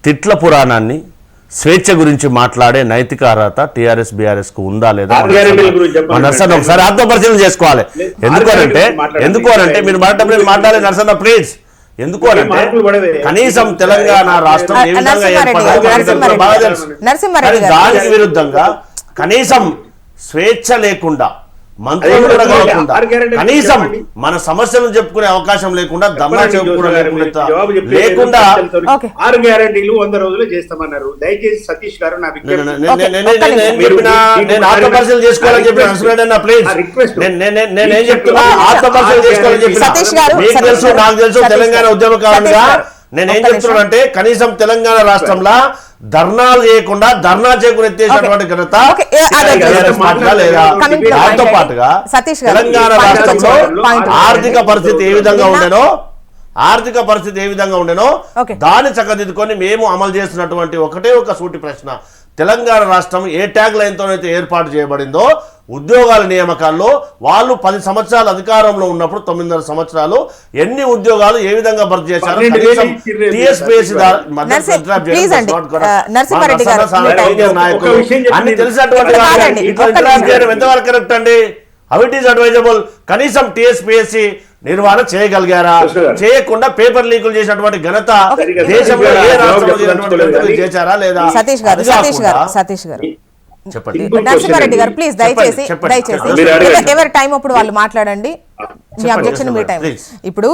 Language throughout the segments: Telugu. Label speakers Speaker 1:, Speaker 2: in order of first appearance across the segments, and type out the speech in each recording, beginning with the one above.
Speaker 1: తిట్ల పురాణాన్ని స్వేచ్ఛ గురించి మాట్లాడే నైతిక అర్హత టీఆర్ఎస్ బీఆర్ఎస్ కు ఉందా లేదా నర్సన్న ఒకసారి ఆత్మపరిశీలన చేసుకోవాలి. ఎందుకు అనంటే మీరు మాట్లాడే నర్సన్న ప్లీజ్, ఎందుకు అనంటే కనీసం తెలంగాణ రాష్ట్రం ఏ విధంగా ఏర్పడాలి దానికి విరుద్ధంగా కనీసం స్వేచ్ఛ లేకుండా మంత్రులు కూడా కాకుండా కనీసం మన సమస్యలను చెప్పుకునే అవకాశం లేకుండా దమ్మా చెప్పుకోవడం లేకుండా
Speaker 2: 6 గ్యారెంటీలు 100 రోజులు చేస్తామన్నారు. దయచేసి సతీష్ గారు నా
Speaker 1: నేను ఆత్మపరిశీలన చేసుకోవాలని చెప్పిన ప్లీజ్ నేనేం చెప్తున్నా ఆత్మపరిశీలన చేసుకోవాలని చెప్పిన మీకు తెలుసు నాకు తెలుసు తెలంగాణ ఉద్యమకారులుగా నేనేం చెప్తున్నానంటే కనీసం తెలంగాణ రాష్ట్రంలో ధర్నాలు చేయకుండా ధర్నా చేకుని ఎత్తేసినటువంటి ఘనత లేదా దాంతో పాటుగా తెలంగాణ రాష్ట్రంలో ఆర్థిక పరిస్థితి ఏ విధంగా ఉండేనో దాన్ని చక్కదిద్దుకొని మేము అమలు చేస్తున్నటువంటి ఒకటే ఒక సూటి ప్రశ్న, తెలంగాణ రాష్ట్రం ఏ ట్యాగ్ లైన్ తోనైతే ఏర్పాటు చేయబడిందో ఉద్యోగాల నియామకాల్లో వాళ్ళు 10 సంవత్సరాలు అధికారంలో ఉన్నప్పుడు 9.5 సంవత్సరాలు ఎన్ని ఉద్యోగాలు ఏ విధంగా భర్తీ చేశారు అన్ని తెలిసినటువంటి ఎంతవరకు కరెక్ట్ అండి? How it is advisable? కనీసం టీఎస్పీఎస్సీ నిర్వహణ చేయగలిగారా? చేయకుండా పేపర్ లీకులు చేసినటువంటి ఘనత దేశంలో ఏ రాష్ట్రంలో చేశారా లేదా?
Speaker 3: సతీష్ గారు చెప్పండి. నరసింహారెడ్డి గారు ప్లీజ్ దయచేసి ఎవరి టైం అప్పుడు వాళ్ళు మాట్లాడండి. మీ అబ్జెక్షన్ మీ టైం. ఇప్పుడు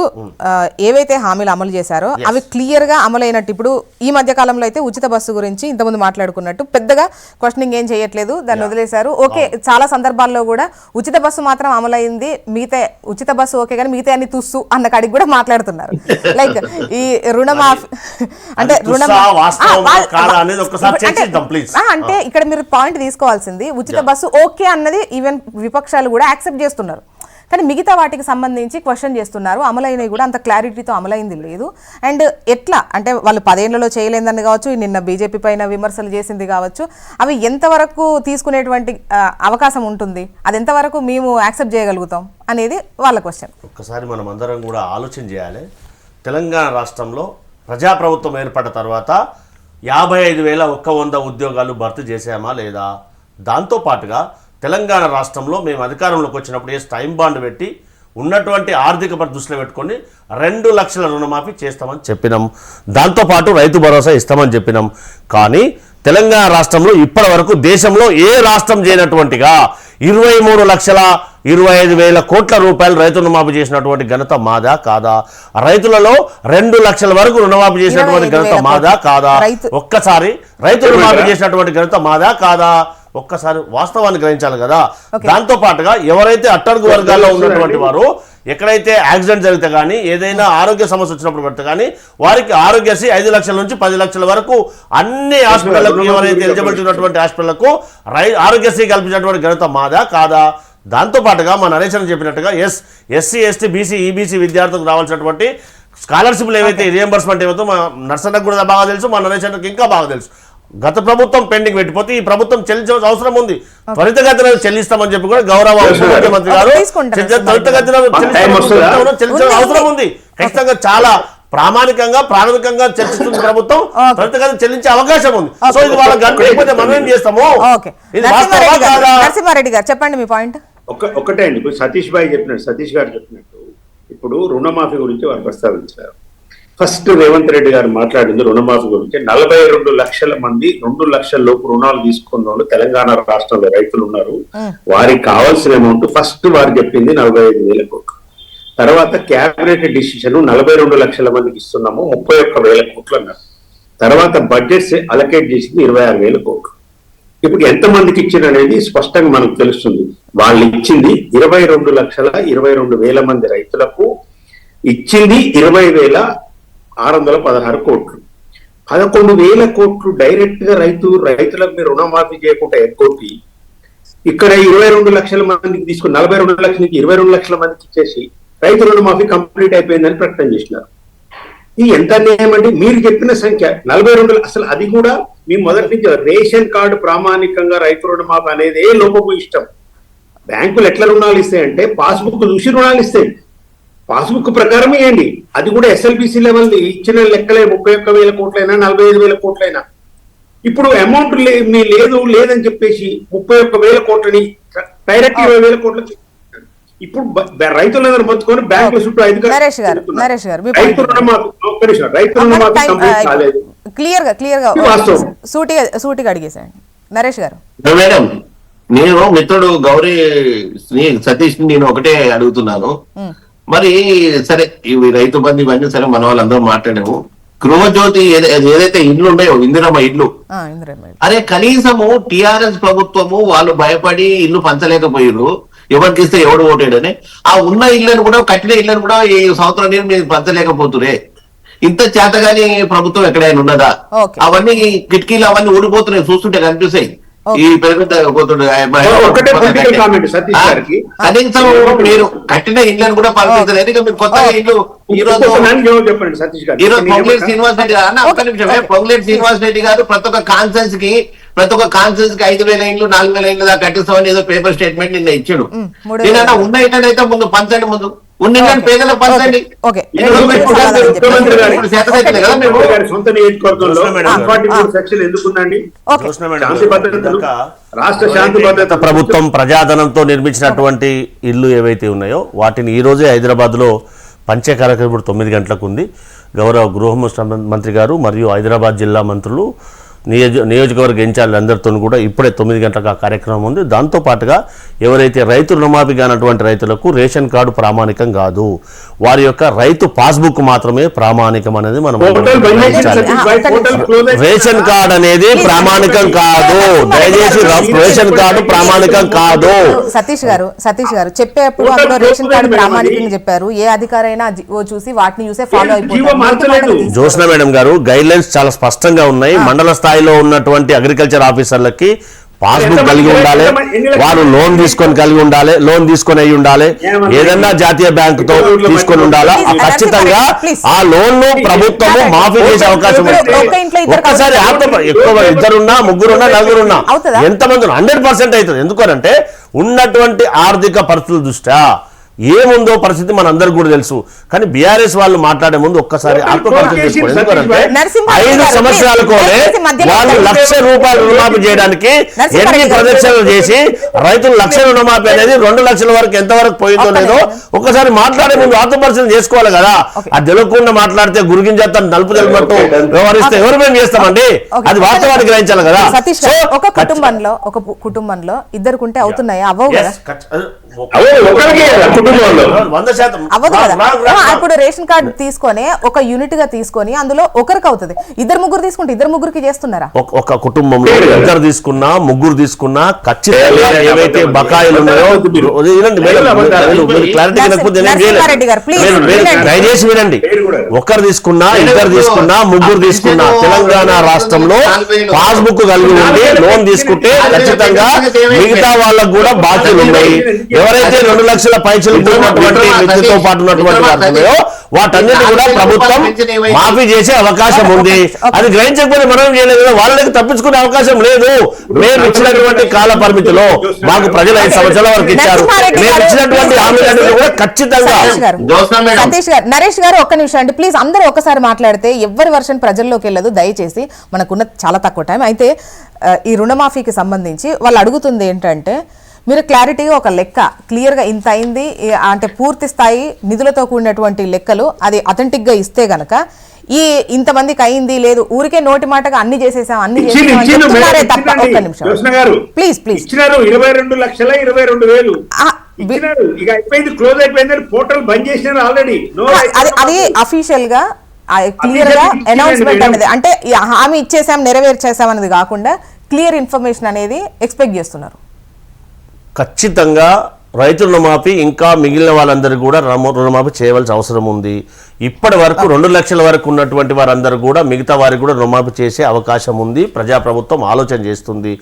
Speaker 3: ఏవైతే హామీలు అమలు చేశారో అవి క్లియర్ గా అమలైనట్టు ఇప్పుడు ఈ మధ్య కాలంలో అయితే ఉచిత బస్సు గురించి ఇంతకుముందు మాట్లాడుకున్నట్టు పెద్దగా క్వశ్చనింగ్ ఏం చేయట్లేదు, దాన్ని వదిలేశారు. ఓకే, చాలా సందర్భాల్లో కూడా ఉచిత బస్సు మాత్రం అమలైంది, మిగతా ఉచిత బస్సు ఓకే కానీ మిగతా అన్ని తుస్సు అన్న కాడికి కూడా మాట్లాడుతున్నారు. లైక్ ఈ రుణమాఫీ అంటే అంటే ఇక్కడ మీరు పాయింట్ తీసుకోవాల్సింది ఉచిత బస్సు ఓకే అన్నది ఈవెన్ విపక్షాలు కూడా యాక్సెప్ట్ చేస్తున్నారు, కానీ మిగతా వాటికి సంబంధించి క్వశ్చన్ చేస్తున్నారు. అమలైనవి కూడా అంత క్లారిటీతో అమలైంది లేదు. అండ్ ఎట్లా అంటే వాళ్ళు 10 ఏళ్లలో చేయలేదని కావచ్చు, నిన్న బీజేపీ పైన విమర్శలు చేసింది కావచ్చు, అవి ఎంతవరకు తీసుకునేటువంటి అవకాశం ఉంటుంది, అది ఎంతవరకు మేము యాక్సెప్ట్ చేయగలుగుతాం అనేది వాళ్ళ క్వశ్చన్.
Speaker 1: ఒక్కసారి మనం అందరం కూడా ఆలోచన చేయాలి. తెలంగాణ రాష్ట్రంలో ప్రజాప్రభుత్వం ఏర్పడిన తర్వాత 55,100 ఉద్యోగాలు భర్తీ చేశామా లేదా? దాంతోపాటుగా తెలంగాణ రాష్ట్రంలో మేము అధికారంలోకి వచ్చినప్పుడు టైం బాండ్ పెట్టి ఉన్నటువంటి ఆర్థిక దృష్టిలో పెట్టుకొని 2 లక్షల రుణమాఫీ చేస్తామని చెప్పినాం. దాంతోపాటు రైతు భరోసా ఇస్తామని చెప్పినాం. కానీ తెలంగాణ రాష్ట్రంలో ఇప్పటి వరకు దేశంలో ఏ రాష్ట్రం చేయనటువంటిగా 23,25,000 కోట్ల రూపాయలు రైతు రుణమాఫీ చేసినటువంటి ఘనత మాదా కాదా? రైతులలో 2 లక్షల వరకు రుణమాఫీ చేసినటువంటి ఘనత మాదా కాదా? ఒక్కసారి రైతు రుణమాఫీ చేసినటువంటి ఘనత మాదా కాదా? ఒక్కసారి వాస్తవాన్ని గ్రహించాలి కదా. దాంతో పాటుగా ఎవరైతే అట్టడుగు వర్గాల్లో ఉన్నటువంటి వారు ఎక్కడైతే యాక్సిడెంట్ జరిగితే కానీ ఏదైనా ఆరోగ్య సమస్య వచ్చినప్పుడు పడితే కానీ వారికి ఆరోగ్యశ్రీ 5 లక్షల నుంచి 10 లక్షల వరకు అన్ని హాస్పిటళ్లకు ఎవరైతే ఎలిజిబిలిటీ ఉన్నటువంటి హాస్పిటళ్లకు ఆరోగ్యశ్రీ కల్పించినటువంటి ఘనత మాదా కాదా? దాంతోపాటుగా మా నరేషన్ చెప్పినట్టుగా ఎస్సీ ఎస్టీ బీసీ ఈబీసీ విద్యార్థులకు రావాల్సినటువంటి స్కాలర్షిప్లు ఏవైతే రియంబర్స్మెంట్ ఏవైతే మా నర్సన్నకు కూడా బాగా తెలుసు, మా నరేషన్కి ఇంకా బాగా తెలుసు. గత ప్రభుత్వం పెండింగ్ పెట్టిపోతే ఈ ప్రభుత్వం చెల్లించాల్సిన అవసరం ఉంది. త్వరితగతిన చెల్లిస్తామని చెప్పి కూడా గౌరవ ముఖ్యమంత్రి గారు త్వరితగతిన చెల్లించాల్సిన అవసరం ఉంది. ఖచ్చితంగా చాలా ప్రామాణికంగా చర్చిస్తుంది ప్రభుత్వం, త్వరితగతిన చెల్లించే అవకాశం ఉంది. సో ఇది వాళ్ళ గంట మనం ఏం చేస్తాము?
Speaker 3: నరసింహారెడ్డి గారు చెప్పండి మీ పాయింట్.
Speaker 2: ఒకటే అండి, ఇప్పుడు సతీష్ గారు చెప్పినట్టు ఇప్పుడు రుణమాఫీ గురించి వారు ప్రస్తావించారు. ఫస్ట్ రేవంత్ రెడ్డి గారు మాట్లాడింది రుణమాఫీ గురించి. 42 లక్షల మంది 2 లక్షల లోపు రుణాలు తీసుకున్న వాళ్ళు తెలంగాణ రాష్ట్రంలో రైతులు ఉన్నారు. వారికి కావాల్సిన అమౌంట్ ఫస్ట్ వారు చెప్పింది 45,000 కోట్లు. తర్వాత క్యాబినెట్ డిసిషన్ 42 లక్షల మందికి ఇస్తున్నాము 31,000 కోట్లు అన్నారు. తర్వాత బడ్జెట్స్ అలకేట్ చేసింది 26,000 కోట్లు. ఇప్పుడు ఎంత మందికి ఇచ్చిన అనేది స్పష్టంగా మనకు తెలుస్తుంది. వాళ్ళు ఇచ్చింది 22,22,000 మంది రైతులకు ఇచ్చింది 20,616 కోట్లు. 11,000 కోట్లు డైరెక్ట్ గా రైతులకు మీరు రుణమాఫీ చేయకుండా ఎగ్గొట్టి ఇక్కడ 22 లక్షల మందికి తీసుకుని 42 లక్షలకి 22 లక్షల మందికి ఇచ్చేసి రైతు రుణమాఫీ కంప్లీట్ అయిపోయిందని ప్రకటన చేసినారు. ఇది ఎంత అన్యాయం అండి? మీరు చెప్పిన సంఖ్య 42 అసలు అది కూడా మీ మొదటి నుంచి రేషన్ కార్డు ప్రామాణికంగా రైతు రుణమాఫీ అనేది లోపము ఇష్టం. బ్యాంకులు ఎట్లా రుణాలు ఇస్తాయంటే పాస్బుక్ చూసి రుణాలు ఇస్తాయి. పాస్బుక్ ప్రకారం ఇవ్వండి. అది కూడా ఎస్ఎల్బిసి లెవెల్ ఇచ్చిన లెక్కలే 31,000 కోట్లైనా 45,000 కోట్లైనా. ఇప్పుడు అమౌంట్ లేదని చెప్పేసి 31,000 కోట్లని డైరెక్ట్ 20,000 కోట్లు. ఇప్పుడు రైతులందరూ మొత్తుకొని బ్యాంకుల చుట్టూ
Speaker 3: నరేష్ గారు
Speaker 2: రైతు రుణమాఫీ కంప్లీట్ కాలేదు.
Speaker 3: క్లియర్ గా సూటిగా అడిగేసాయండి నరేష్ గారు.
Speaker 4: మేడం, నేను మిత్రుడు గౌరీ సతీష్ నేను ఒకటే అడుగుతున్నాను. మరి సరే ఇవి రైతు బంధు ఇవన్నీ సరే మన వాళ్ళందరూ మాట్లాడాము. గృహజ్యోతి ఏదైతే ఇండ్లు ఉన్నాయో ఇందిరమ్మ ఇల్లు, అరే కనీసము టిఆర్ఎస్ ప్రభుత్వము వాళ్ళు భయపడి ఇల్లు పంచలేకపోయారు, ఎవరికి ఇస్తే ఎవడు ఓటేడని. ఆ ఉన్న ఇళ్లను కూడా కట్టిన ఇళ్లను కూడా ఈ సంవత్సరం నేను మీరు పంచలేకపోతురే. ఇంత చేతగాని ప్రభుత్వం ఎక్కడైనా ఉన్నదా? అవన్నీ కిటికీలు అవన్నీ ఊడిపోతున్నాయి, చూస్తుంటే కనిపిస్తాయి. ఈ కనీసం మీరు కట్టిన ఇళ్లను కూడా పంపించలేదు. ఇక మీరు కొత్తగా ఇల్లు ఈరోజు పొంగులేటి శ్రీనివాస్ రెడ్డి గారు ఒక్క నిమిషమే, పొంగులేటి శ్రీనివాస్ రెడ్డి గారు ప్రతి ఒక్క కాన్ఫరెన్స్ కి 5,000 ఇండ్లు 4,000 ఇండ్లు దాకా కట్టిస్తామని ఏదో పేపర్ స్టేట్మెంట్ నిన్న ఇచ్చాడు. నేనన్నా ఉన్న ఇళ్ళనైతే ముందు పంచండి, ముందు ఉన్న పేదలకు పంచండి.
Speaker 2: సొంత నియోజకవర్గంలో సెక్షన్ ఎందుకుందండి? రాష్ట్ర శాంతి భద్రత
Speaker 1: ప్రభుత్వం ప్రజాధనంతో నిర్మించినటువంటి ఇల్లు ఏవైతే ఉన్నాయో వాటిని ఈ రోజే హైదరాబాద్ లో పంచే కార్యక్రమం 9 గంటలకు ఉంది. గౌరవ గృహ మంత్రి గారు మరియు హైదరాబాద్ జిల్లా మంత్రులు నియోజకవర్గ ఇన్ఛార్జ్ అందరితో కూడా ఇప్పుడే 9 గంటలకు ఆ కార్యక్రమం ఉంది. దాంతోపాటుగా ఎవరైతే రైతు రుణమాఫీ కానటువంటి రైతులకు రేషన్ కార్డు ప్రామాణికం కాదు, వారి యొక్క రైతు పాస్బుక్ మాత్రమే ప్రామాణికం అనేది మనం రేషన్ కార్డు అనేది ప్రామాణికం కాదు. దయచేసి రేషన్ కార్డు ప్రామాణికం కాదు.
Speaker 3: సతీష్ గారు చెప్పేప్పుడు అందులో రేషన్ కార్డు ప్రామాణికంగా చెప్పారు. ఏ అధికారైనా చూసి వాటిని చూసే ఫాలో అయిపోతారు.
Speaker 1: జ్యోత్స్న మేడం గారు గైడ్ లైన్స్ చాలా స్పష్టంగా ఉన్నాయి. మండల స్థాయిలో ఉన్నటువంటి అగ్రికల్చర్ ఆఫీసర్లకి పాస్బుక్ కలిగి ఉండాలి, వారు లోన్ తీసుకొని అయి ఉండాలి, ఏదన్నా జాతీయ బ్యాంకుతో తీసుకొని ఉండాలా. ఖచ్చితంగా ఆ లోన్ ను ప్రభుత్వము మాఫీ చేసే అవకాశం ఉంది. ఒక్కసారి ఎక్కువ ఇద్దరున్నా, ముగ్గురున్నా, నలుగురున్నా, ఎంతమంది 100% అవుతుంది. ఎందుకనంటే ఉన్నటువంటి ఆర్థిక పరిస్థితుల దృష్ట్యా ఏముందో పరిస్థితి మనందరికి కూడా తెలుసు. కానీ బీఆర్ఎస్ వాళ్ళు మాట్లాడే ముందు ఒక్కసారి ఆత్మపరిచయం చేసుకోండి. ఎందుకంటే 5 సంవత్సరాలకోనే వాళ్ళు 1,00,000 రూపాయలు రుణమాఫీ చేయడానికి ఎన్ని ప్రదర్శనలు చేసి రైతులు 1,00,000 రుణమాఫీ అనేది 2 లక్షల వరకు ఎంతవరకు పోయిందో లేదో ఒక్కసారి మాట్లాడే ముందు ఆత్మపరిచయం చేసుకోవాలి కదా. అది తెలియకుండా మాట్లాడితే గురిగింజ నలుపు తెలిపట్టు వ్యవహరిస్తే ఎవరు మేము చేస్తామండి? అది వాస్తవానికి గ్రహించాలి కదా.
Speaker 3: ఒక కుటుంబంలో ఇద్దరుకుంటే అవుతున్నాయా? అవ్వవు కదా. ఇప్పుడు రేషన్ కార్డు తీసుకొని ఒక యూనిట్ గా తీసుకొని అందులో ఒకరికి అవుతుంది. ఇద్దరు ముగ్గురు తీసుకుంటే ఇద్దరు ముగ్గురికి చేస్తున్నారా?
Speaker 1: ఒక కుటుంబంలో ఇద్దరు తీసుకున్నా, ముగ్గురు తీసుకున్నా ఖచ్చితంగా ఏవైతే బకాయిలు ఉన్నాయో దయచేసి వినండి. ఒకరు తీసుకున్నా, ఇద్దరు తీసుకున్నా, ముగ్గురు తీసుకున్నా తెలంగాణ రాష్ట్రంలో పాస్బుక్ కలిగి ఉండి లోన్ తీసుకుంటే ఖచ్చితంగా మిగతా వాళ్ళకు కూడా బాకీలు ఉన్నాయి. ఎవరైతే 2 లక్షల పైసలు విద్యుత్తో పాటు ఉన్నటువంటి వాటన్నిటి కూడా ప్రభుత్వం మాఫీ చేసే అవకాశం ఉంది. అది గ్రహించకపోతే మనం చేయలేదు, వాళ్ళకి తప్పించుకునే అవకాశం లేదు. మేము ఇచ్చినటువంటి కాల పరిమితిలో మాకు ప్రజలు 5 సంవత్సరాల వరకు ఇచ్చారు. మేము ఇచ్చినటువంటి హామీలన్నీ కూడా ఖచ్చితంగా.
Speaker 3: సతీష్ గారు, నరేష్ గారు ఒక్క నిమిషం అండి ప్లీజ్. అందరూ ఒకసారి మాట్లాడితే ఎవరి వర్షన్ ప్రజల్లోకి వెళ్ళదు. దయచేసి మనకున్న చాలా తక్కువ టైం. అయితే ఈ రుణమాఫీకి సంబంధించి వాళ్ళు అడుగుతుంది ఏంటంటే మీరు క్లారిటీగా ఒక లెక్క క్లియర్గా ఇంత అయింది అంటే పూర్తి స్థాయి నిధులతో కూడినటువంటి లెక్కలు అది అథెంటిక్ గా ఇస్తే గనక ఈ ఇంతమందికి అయింది లేదు ఊరికే నోటి మాటగా అన్ని చేసేసాం తప్ప. ఒక్క నిమిషం ప్లీజ్
Speaker 2: 22 లక్షల 22,000
Speaker 3: అది అఫీషియల్ గా క్లియర్ గా అనౌన్స్మెంట్ అనేది అంటే హామీ ఇచ్చేసాం నెరవేర్చేసాం అనేది కాకుండా క్లియర్ ఇన్ఫర్మేషన్ అనేది ఎక్స్పెక్ట్ చేస్తున్నారు.
Speaker 1: ఖచ్చితంగా రైతు రుణమాఫీ ఇంకా మిగిలిన వాళ్ళందరూ కూడా రుణమాఫీ చేయవలసిన అవసరం ఉంది. ఇప్పటి వరకు 2 లక్షల వరకు ఉన్నటువంటి వారందరూ కూడా మిగతా వారికి కూడా రుణమాఫీ చేసే అవకాశం ఉంది. ప్రజాప్రభుత్వం ఆలోచన చేస్తుంది.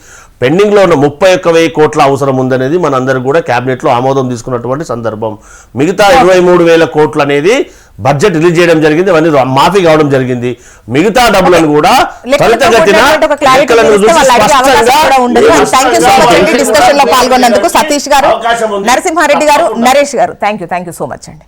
Speaker 1: పెండింగ్లో ఉన్న 31,000 కోట్ల అవసరం ఉందనేది మనందరూ కూడా క్యాబినెట్లో ఆమోదం తీసుకున్నటువంటి సందర్భం. మిగతా 23,000 కోట్లు అనేది బడ్జెట్ రిలీజ్ చేయడం జరిగింది, అవన్నీ మాఫీ కావడం జరిగింది. మిగతా డబ్బులను కూడా త్వరితగతిన
Speaker 3: పాల్గొన్నందుకు సతీష్ గారు, నరసింహారెడ్డి గారు, నరేష్ గారు థ్యాంక్ యూ సో మచ్ అండి.